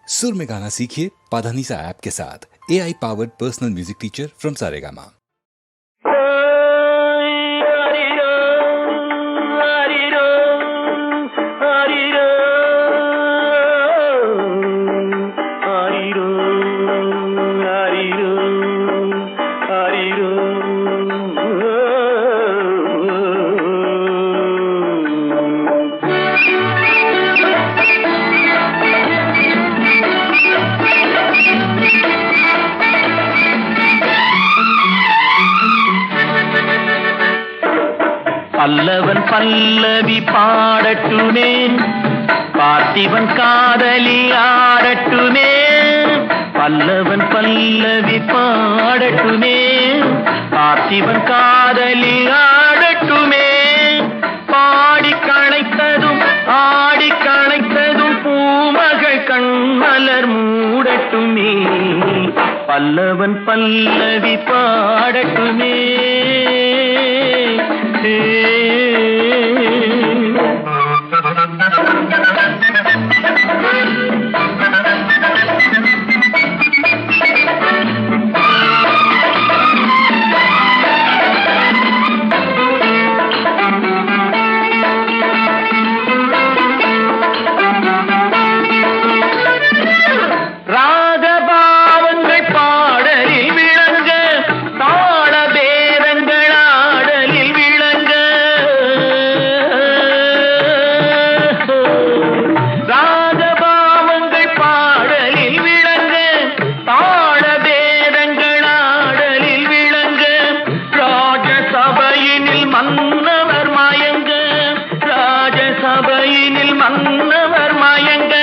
सुर में गाना सीखिए पाधानीसा ऐप के साथ। AI powered personal music teacher from Saregama. Pallavan பல்லவி பாடட்டுமே, பார்த்திபன் காதலி ஆடட்டுமே. பல்லவன் பல்லவி பாடட்டுமே, பார்த்திபன் காதலி ஆடட்டுமே. பாடி கணைத்ததும் ஆடி கணைத்ததும் பூமகள் கண்மலர் மூடட்டுமே. பல்லவன் பல்லவி பாடட்டுமே. ராகபாவங்கள் பாடலில் விளங்க, தாள பேரங்கள் ஆடலில் விளங்க. ராகபாவங்கள் பாடலில் விளங்க, தாள பேரங்கள் ஆடலில் விளங்க. ராஜசபையினில் மன்னவர் மயங்க, ராஜசபையினில் மன்னவர் மயங்க.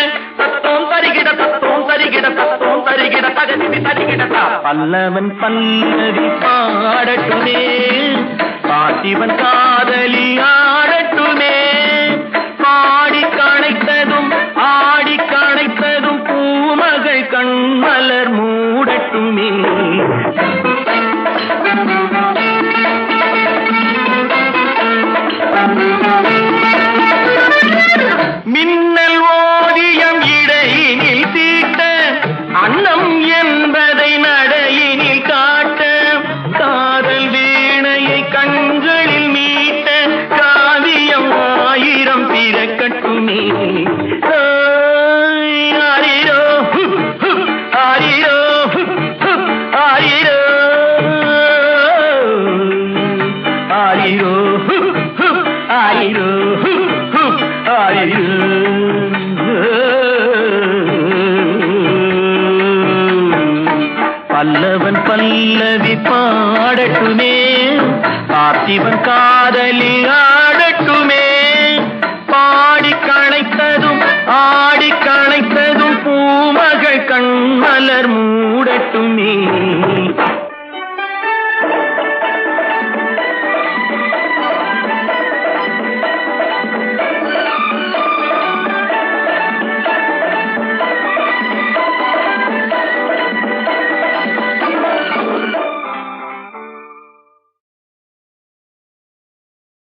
பல்லவன் பல்லவி பாடட்டுமே, பார்த்திபன் காதலி ஆடட்டுமே. பாடி கணைத்ததும் ஆடி கணைத்ததும் பூமகள் கண்மலர் மூடட்டுமே. மின்னல் ஓவியம் இடையினில் தீட்ட, அன்னம் என்பதை நடையினில் காட்ட. காதல் வீணையை கண்களில் மீட்ட, காவியம் ஆயிரம் பிறக்கட்டுமே. ஆரிரோ ஆரிரோ ஆரிரோ ஆரிரோ ஆரிரோ ஆரிரோ. பல்லவன் பல்லவி பாடட்டுமே, பார்த்திபன் காதலி